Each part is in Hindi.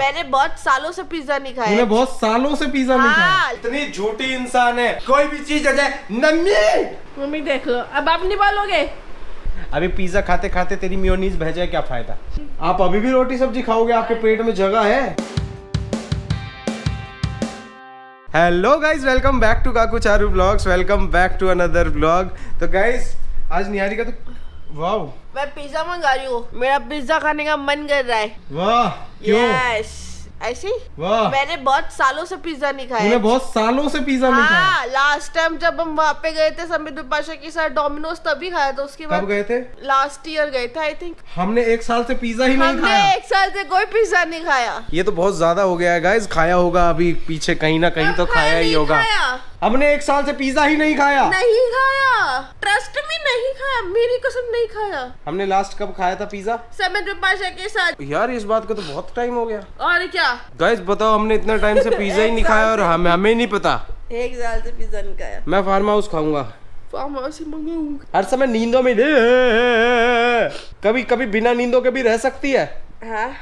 मैंने बहुत सालों से पिज्जा नहीं खाया। तूने बहुत सालों से पिज्जा नहीं खाया? हाँ। इतनी झूठी इंसान है। कोई भी चीज आ जाए नम्मी मम्मी देख लो, अब आप नहीं बोलोगे। अभी पिज्जा खाते खाते तेरी मेयोनीज बह जाए क्या फायदा? आप अभी भी रोटी सब्जी खाओगे? आपके पेट में जगह है? Hello guys, welcome back to Kaku Charu blogs. Welcome back to another blog. तो गाइज आज निहारिका तो वाह, मैं पिज्जा मंगा रही हूँ। मेरा पिज्जा खाने का मन कर रहा है। वाह क्यों? यस, ऐसे ही। वाह, मैंने बहुत सालों से पिज्जा नहीं खाया। तूने बहुत सालों से पिज्जा नहीं खाया? हाँ, लास्ट टाइम जब हम वहाँ पे गए थे समीर पाशा के साथ डोमिनोज, तभी खाया था। उसके बाद कब गए थे? लास्ट ईयर गए थे आई थिंक। हमने एक साल से पिज्जा ही नहीं खाया। हमने एक साल से कोई पिज्जा नहीं खाया। ये तो बहुत ज्यादा हो गया है गाइज। खाया होगा अभी पीछे कहीं ना कहीं तो खाया ही होगा। हमने एक साल से पिज्जा ही नहीं खाया। नहीं खाया, ट्रस्ट में नहीं खाया, मेरी कसम नहीं खाया। हमने लास्ट कब खाया था पिज्जा? समीर पाशा के साथ। यार इस बात को तो बहुत टाइम हो गया। और क्या गाइज बताओ, हमने इतना टाइम से पिज्जा ही नहीं खाया और हमें नहीं पता। एक साल से पिज्जा नहीं खाया। मैं फार्म हाउस खाऊंगा। फार्म हाउस ही मंगाऊंगा। हर समय नींदों में कभी कभी बिना नींदों के भी रह सकती है। हाँ।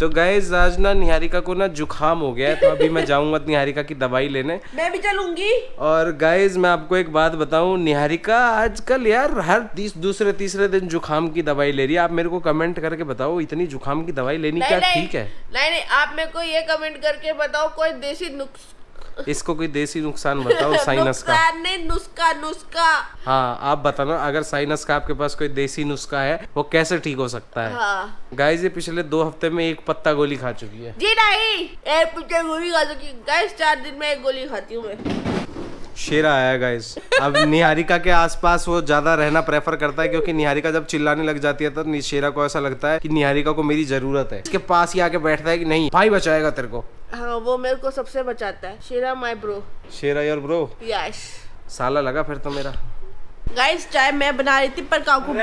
तो गाइज आज ना निहारिका को ना जुखाम हो गया है, तो अभी मैं जाऊंगा निहारिका की दवाई लेने। मैं भी चलूंगी। और गाइज मैं आपको एक बात बताऊं, निहारिका आजकल यार हर दूसरे तीसरे दिन जुखाम की दवाई ले रही है। आप मेरे को कमेंट करके बताओ, इतनी जुखाम की दवाई लेनी क्या ठीक है? नहीं, आप मेरे को ये कमेंट करके बताओ कोई देसी नुस्खा। इसको कोई देसी नुकसान बताओ साइनस का। नहीं, नुस्खा। हाँ आप बताना, अगर साइनस का आपके पास कोई देसी नुस्खा है वो कैसे ठीक हो सकता है? हाँ। गाइज ये पिछले 2 हफ्ते में एक पत्ता गोली खा चुकी है। जी नहीं, एक पत्ता गोली खा चुकी। गाइस 4 दिन में एक गोली खाती हूँ मैं। शेरा आया गाइस। अब निहारिका के आसपास वो ज्यादा रहना प्रेफर करता है, क्योंकि निहारिका जब चिल्लाने लग जाती है तो शेरा को ऐसा लगता है कि निहारिका को मेरी जरूरत है। इसके पास ही आके बैठता है कि नहीं भाई बचाएगा तेरे को। हाँ, वो मेरे को सबसे बचाता है। Shera my bro. Shera your bro. Yes. साला लगा फिर तो मेरा। गाइस चाय मैं बना रही थी पर काकू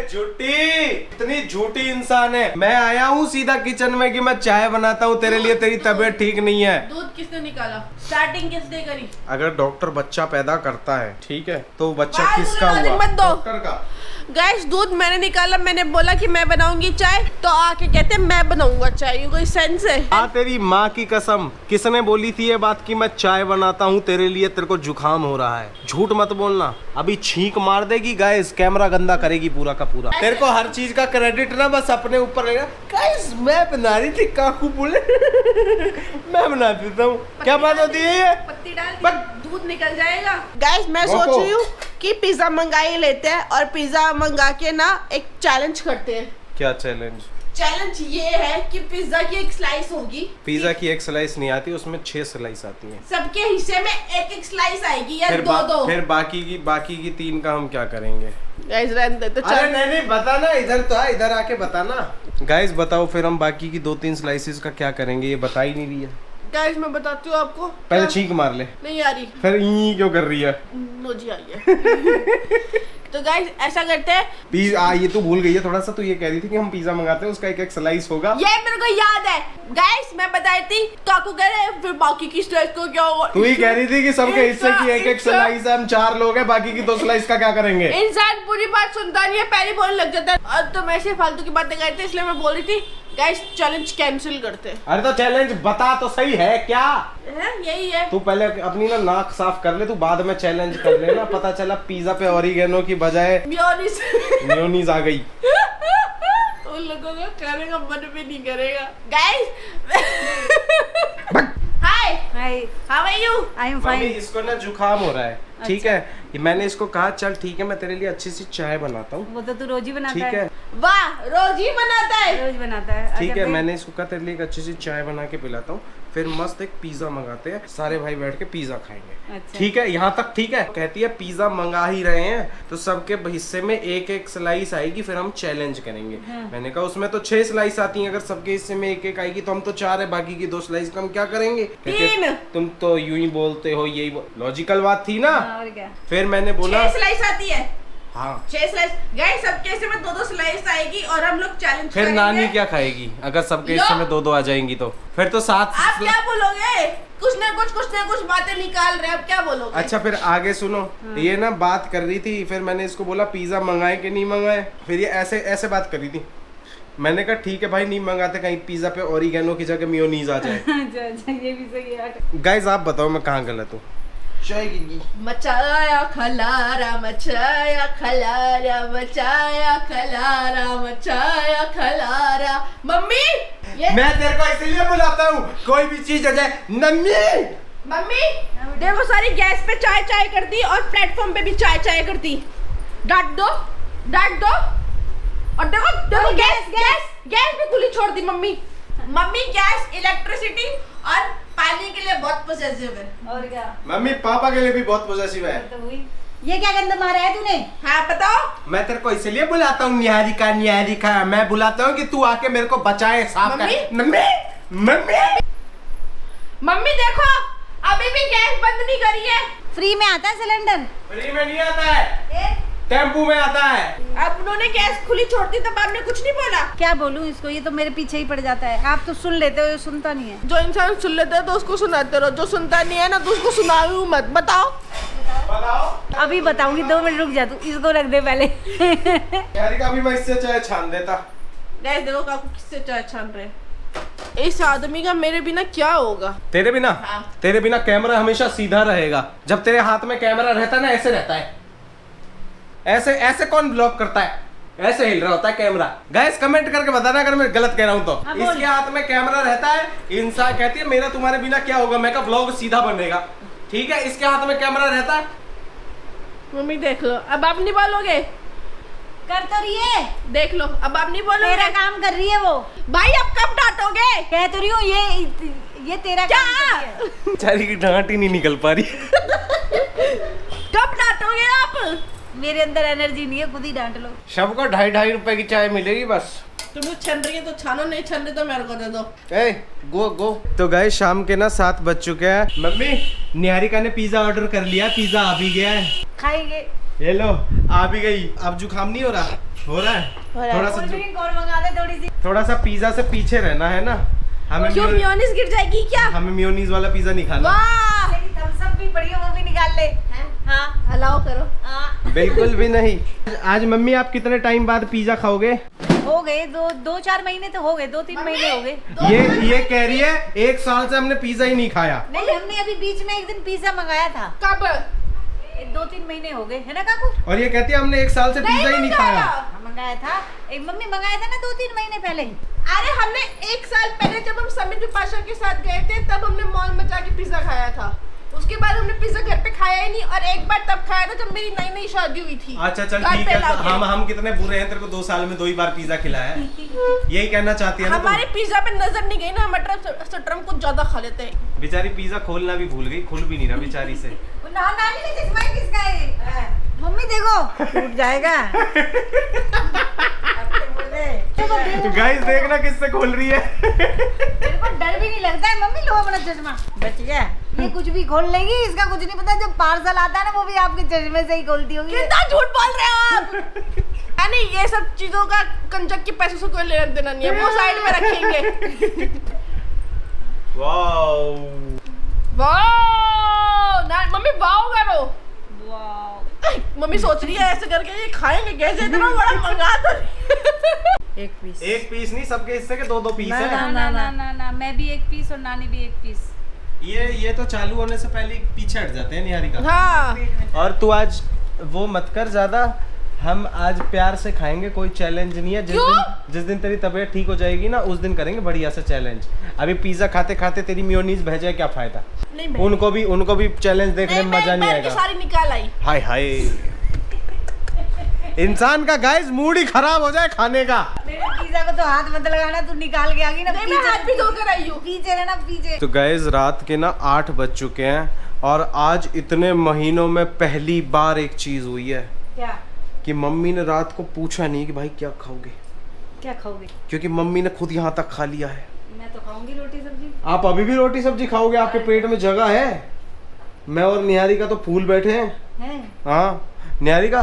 झूठी, इतनी झूठी इंसान है। मैं आया हूँ सीधा किचन में कि मैं चाय बनाता हूँ तेरे लिए, तेरी तबीयत ठीक नहीं है। दूध किसने निकाला? स्टार्टिंग किसने करी? अगर डॉक्टर बच्चा पैदा करता है ठीक है, तो बच्चा किसका बाल हुआ? मत दो। डॉक्टर का। गाइस दूध मैंने निकाला, मैंने बोला कि मैं बनाऊंगी चाय, तो आके कहते हैं मैं बनाऊंगा चाय। ये कोई सेंस है? हाँ तेरी माँ की कसम, किसने बोली थी ये बात कि मैं चाय बनाता हूँ तेरे लिए, तेरे को जुखाम हो रहा है? झूठ मत बोलना, अभी छींक मार देगी गाइस, कैमरा गंदा करेगी पूरा का पूरा। तेरे को हर चीज का क्रेडिट ना बस अपने ऊपर लेगा। गाइस मैं बना रही थी, काकू बोले मैं बना देता हूँ। क्या बात होती है ये? पत्ती डाल, दूध निकल जाएगा। गाइस मैं सोच रोको। रही हूँ कि पिज्जा मंगा ही लेते हैं और पिज्जा मंगा के ना एक चैलेंज करते हैं। क्या चैलेंज? चैलेंज ये है कि पिज्जा की एक स्लाइस होगी। पिज्जा की एक स्लाइस नहीं आती, उसमें 6 स्लाइस आती हैं। सबके हिस्से में एक एक स्लाइस आएगी या फिर दो। फिर बाकी की 3 का हम क्या करेंगे? गाइस रहने दे तो अरे नहीं बताना, इधर तो है, इधर आके बताना। गाइस बताओ फिर हम बाकी की 2-3 स्लाइसेस का क्या करेंगे? ये बता ही नहीं रही है। गाइस मैं बताती हूँ आपको। पहले छींक मार ले। नहीं आ रही। फिर ई क्यों कर रही है? नोजी आई है। तो गाइस ऐसा करते हैं। ये तू भूल गई है थोड़ा सा। तू ये कह रही थी कि हम पिज्जा मंगाते हैं, उसका एक एक स्लाइस होगा। ये मेरे को याद है। गाइस मैं बताई थी, काकू कह रहे फिर बाकी की स्लाइस को क्या होगा? तू ही कह रही थी कि सबके हिस्से की एक एक स्लाइस है, हम 4 लोग हैं, बाकी की 2 स्लाइस का क्या करेंगे? इंसान पूरी बात सुनता नहीं है, पहले बोलने लग जाता है। और तुम ऐसे फालतू की बातें करते, इसलिए मैं बोल रही थी गाइस चैलेंज कैंसिल करते हैं। अरे तो चैलेंज बता तो सही है क्या है? यही है। तू पहले अपनी ना नाक साफ कर ले, तू बाद में चैलेंज कर लेना। पता चला पिज्जा पे ऑरिगेनो की बजाय मेयोनीज आ गई। उन लोगों को खाने का मन भी नहीं करेगा। Guys hi how are you? I am mummy fine. इसको ना जुखाम हो रहा है ठीक है। मैंने इसको कहा चल ठीक है मैं तेरे लिए अच्छी सी चाय बनाता हूँ। वो तो तू रोज ही बनाता ठीक है। है वाह, रोज ही बनाता है। रोज बनाता है। ठीक अच्छा, है। फिर? मैंने इसको कहा तेरे लिए एक अच्छी सी चाय बना के पिलाता हूँ, फिर मस्त एक पिज्जा मंगाते हैं, सारे भाई बैठ के पिज्जा खाएंगे। अच्छा। ठीक है यहाँ तक ठीक है? कहती है पिज्जा मंगा ही रहे हैं तो सबके हिस्से में एक एक स्लाइस आएगी, फिर हम चैलेंज करेंगे। हाँ। मैंने कहा उसमें तो 6 स्लाइस आती हैं, अगर सबके हिस्से में एक एक आएगी तो हम तो 4 है, बाकी की 2 स्लाइस का हम क्या करेंगे? कहती है, 3। तुम तो यूं ही बोलते हो, यही लॉजिकल बात थी ना। हाँ, और क्या? फिर मैंने बोला 6 स्लाइस आती है। हाँ 6 स्लाइस। गाइस सबके हिस्से में 2-2 स्लाइस आएगी और हम लोग चैलेंज फिर करेंगे। नानी क्या खाएगी अगर सबके हिस्से में 2-2 आ जाएंगी तो? फिर तो 7। आप क्या बोलोगे? कुछ ना कुछ बातें निकाल रहे हैं, आप क्या बोलोगे? अच्छा फिर आगे सुनो। ये ना बात कर रही थी, फिर मैंने इसको बोला पिज्जा मंगाए कि नहीं मंगाए, फिर ये ऐसे बात कर रही थी मैंने कहा ठीक है भाई, नहीं मंगाते, कहीं पिज्जा पे ओरिगेनो की जगह मेयोनीज आ जाए। अच्छा ये भी सही है। गाइस आप बताओ मैं कहाँ गलत हूँ? चाय गिर गई। मचाया खलारा, मचाया खलारा, मचाया खलारा, मचाया खलारा। मम्मी ये मैं तेरे को इसलिए बुलाता हूँ, कोई भी चीज आ जाए मम्मी। मम्मी देखो सारी गैस पे चाय चाय कर दी और प्लेटफॉर्म पे भी चाय चाय कर दी। डांट दो, डांट दो। और देखो देखो गैस गैस गैस भी खुली छोड़ दी मम्मी। मम्मी गैस, इलेक्ट्रिसिटी और पानी के लिए बहुत पॉसेसिव है। और क्या? मम्मी पापा के लिए भी बहुत पॉसेसिव है। तो वही। ये क्या गंदा मारा है तूने? हाँ बताओ। मैं तेरे को इसलिए बुलाता हूँ निहारिका, निहारिका। मैं बुलाता हूँ कि तू आके मेरे को बचाए, साफ कर। मम्मी मम्मी मम्मी देखो अभी भी गैस बंद नहीं करी है। फ्री में आता है सिलेंडर? फ्री में नहीं आता है, टेम्पू में आता है। अब उन्होंने गैस खुली छोड़ दी तब आपने कुछ नहीं बोला। क्या बोलूं इसको, ये तो मेरे पीछे ही पड़ जाता है। आप तो सुन लेते हो, ये सुनता नहीं है। जो इंसान सुन लेता है तो उसको सुनाते रहो, जो सुनता नहीं है ना तो उसको सुनाओ मत। बताओ बताओ। अभी बताऊंगी, 2 मिनट रुक जा तू, इसको रख दे पहले। निहारिका भी मैं इससे चाय छान देता। गैस देखो काकू किससे चाय छान रहे हैं। इस आदमी का मेरे बिना क्या होगा? तेरे बिना? हाँ। तेरे बिना कैमरा हमेशा सीधा रहेगा। जब तेरे हाथ में कैमरा रहता है ना, ऐसे रहता है। ऐसे ऐसे कौन ब्लॉक करता है? ऐसे हिल रहा होता है कैमरा। गाइस कमेंट करके बताना अगर मैं गलत कह रहा हूं तो। हाँ, बोल। इसके हाथ में कैमरा रहता है, इंसान कहती है मेरा तुम्हारे बिना क्या होगा, मैं का व्लॉग सीधा बनेगा। ठीक है, इसके हाथ में कैमरा रहता है। मम्मी देख लो, अब आप नहीं बोलोगे। कर तो रही है, देख लो अब आप नहीं बोलोगे। तेरा काम कर रही है वो। भाई अब कब डांटोगे? कह तो रही हूँ ये तेरा क्या? काम कर रही है। बेचारी की डांट ही नहीं निकल पा रही। कब डांटोगे आप? मेरे अंदर एनर्जी नहीं है, खुद ही डांट लो। सबको 2.5 रुपए की चाय मिलेगी बस। तुम्हें छन रही है तो छानो, नहीं छन रही तो मेरे को दे दो। ए, गो गो। तो गाइस शाम के ना 7 बज चुके हैं। मम्मी निहारिका ने पिज्जा ऑर्डर कर लिया, पिज्जा आ भी गया है। खाएंगे। ये लो आ भी गई। अब जुकाम नहीं हो रहा? हो रहा है थोड़ा सा। कोल्ड ड्रिंक और मंगा दे थोड़ी सी। थोड़ा सा पिज्जा से पीछे रहना है ना हमें। क्यों मेयोनीज गिर जाएगी क्या? हमें मेयोनीज वाला पिज्जा नहीं खाना। वाह मेरी थम्स अप भी पड़ी है, वो भी निकाल ले। हाँ अलाउ करो। हाँ। बिल्कुल भी नहीं। आज मम्मी आप कितने टाइम बाद पिज्जा खाओगे? हो गए 2-4 महीने तो हो गए, 2-3 महीने हो गए। ये कह रही है 1 साल से हमने पिज्जा ही नहीं खाया। नहीं, हमने अभी बीच में एक दिन पिज्जा मंगाया था। कब? 2-3 महीने हो गए, है ना काकू? और ये कहती है हमने 1 साल से पिज्जा ही नहीं खाया। हाँ, मंगाया था। एक मम्मी मंगाया था ना 2-3 महीने पहले। अरे हमने 1 साल पहले जब हम समित विपाशा के साथ गए थे तब हमने मॉल में जाके पिज्जा खाया था। उसके बाद हमने पिज्जा घर पे खाया ही नहीं, और एक बार तब खाया था जब मेरी नई नई शादी हुई थी। अच्छा चल घर ठीक पे है। लाके। हम कितने बुरे हैं, तेरे को 2 साल में 2 ही बार पिज्जा खिलाया है। यही कहना चाहती है ना हमारे तुम? पिज्जा पे नजर नहीं गई ना, मटर सटरम कुछ ज्यादा खा लेते हैं। बेचारी पिज्जा खोलना भी भूल गई, खुल भी नहीं रहा बेचारी से। नानी का चश्मा ही किसका है? मम्मी देखो टूट जाएगा। गाइस देखना किससे खोल रही है। मेरे को डर भी नहीं लगता है। मम्मी लो अपना चश्मा, बच गया। ये कुछ भी खोल लेगी, इसका कुछ नहीं पता। जब पार्सल आता है ना वो भी आपके चश्मे से ही खोलती होगी। कितना झूठ बोल रहे हो आप? यानी ये सब चीजों का कंजक के पैसों से कोई लेना देना नहीं है, वो साइड में रखेंगे। वाओ वाओ ना मम्मी वाओ करो। वाओ। मम्मी सोच रही है ऐसे करके ये खाएंगे कैसे, इतना बड़ा मंगा तो। एक पीस। एक पीस नहीं, सबके हिस्से के 2-2 पीस ना है। ना ना ना ना, मैं भी एक पीस और नानी भी एक पीस। ये तो चालू होने से पहले पीछे हट जाते हैं निहारिका। हाँ और तू आज वो मत कर ज्यादा, हम आज प्यार से खाएंगे, कोई चैलेंज नहीं है। जिस दिन तेरी तबीयत ठीक हो जाएगी ना उस दिन करेंगे बढ़िया सा चैलेंज। अभी पिज्जा खाते खाते तेरी मेयोनीज बह जाए क्या फायदा? नहीं उनको भी चैलेंज देखने में मजा नहीं आएगा। सारी निकाल आई। हाय हाय, इंसान का गाइस मूड ही खराब हो जाए खाने का। मेरे पिज्जा को तो हाथ मत लगाना, तू निकाल के आ गई ना। नहीं, मैं हाथ भी धोकर आई हूँ। पीछे रहना पीछे। तो गाइस रात के ना 8 बज चुके हैं और आज इतने महीनों में पहली बार एक चीज हुई है क्या? कि मम्मी ने रात को पूछा नहीं कि भाई क्या खाओगे, क्या खाओगे? क्योंकि मम्मी ने खुद यहाँ तक खा लिया है। मैं तो खाऊंगी रोटी सब्जी। आप अभी भी रोटी सब्जी खाओगे? आपके पेट में जगह है? मैं और निहारिका तो फूल बैठे हैं। हाँ निहारिका,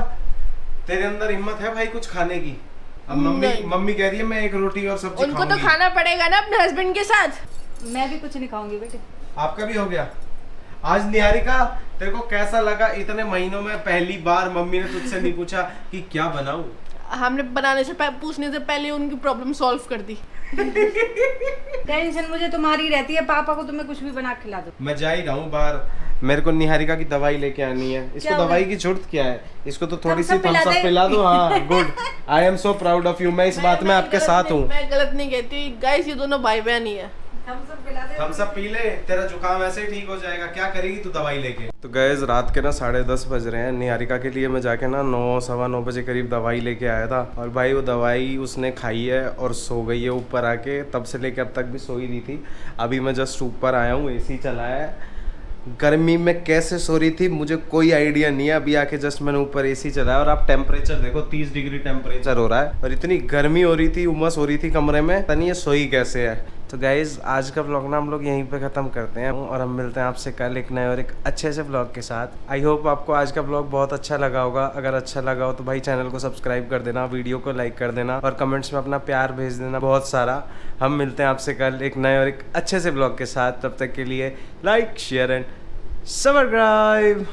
तेरे अंदर हिम्मत है भाई कुछ खाने की? अब मम्मी कह रही है मैं एक रोटी और सब्जी उनको तो खाऊंगी। खाना पड़ेगा ना अपने हस्बैंड के साथ। मैं भी कुछ नहीं खाऊंगी बेटे। आपका भी हो गया? आज निहारिका तेरे को कैसा लगा? इतने महीनों में पहली बार मम्मी ने तुझसे नहीं पूछा कि क्या बनाऊं? हमने बनाने से पूछने से पहले उनकी प्रॉब्लम सॉल्व कर दी। टेंशन मुझे तुम्हारी रहती है, पापा को तुम्हें कुछ भी बना के खिला दो। मैं जा ही रहा हूँ बाहर, मेरे को निहारिका की दवाई लेके आनी है। इसको क्या दवाई की जरूरत क्या है? इसको तो थोड़ी सी थम्स अप थम्स अप पिला दे। पिला दो। हाँ good, I am so proud of you. मैं इस बात में आपके साथ हूँ। मैं गलत नहीं कहती गाइस, ये दोनों भाई बहन ही है। थम्स अप पिला दे। थम्स अप पी ले, तेरा जुकाम ऐसे ही ठीक हो जाएगा। क्या करेगी तू दवाई लेके? तो गैस रात के ना 10:30 बज रहे हैं। निहारिका के लिए मैं जाके ना 9 सवा 9 बजे करीब दवाई लेके आया था, और भाई वो दवाई उसने खाई है और सो गई है ऊपर आके। तब से लेके अब तक भी सो ही रही थी। अभी मैं जस्ट ऊपर आया हूँ, एसी चलाया है। गर्मी में कैसे सो रही थी मुझे कोई आइडिया नहीं है। अभी आके जस्ट मैंने ऊपर एसी चलाया और आप टेम्परेचर देखो, 30 डिग्री टेम्परेचर हो रहा है और इतनी गर्मी हो रही थी, उमस हो रही थी कमरे में, पता नहीं ये सोई कैसे है। तो गाइज आज का व्लॉग ना हम लोग यहीं पे ख़त्म करते हैं और हम मिलते हैं आपसे कल एक नए और एक अच्छे से व्लॉग के साथ। आई होप आपको आज का व्लॉग बहुत अच्छा लगा होगा। अगर अच्छा लगा हो तो भाई चैनल को सब्सक्राइब कर देना, वीडियो को लाइक कर देना और कमेंट्स में अपना प्यार भेज देना बहुत सारा। हम मिलते हैं आपसे कल एक नए और एक अच्छे से व्लॉग के साथ। तब तक के लिए लाइक शेयर एंड सब्सक्राइब।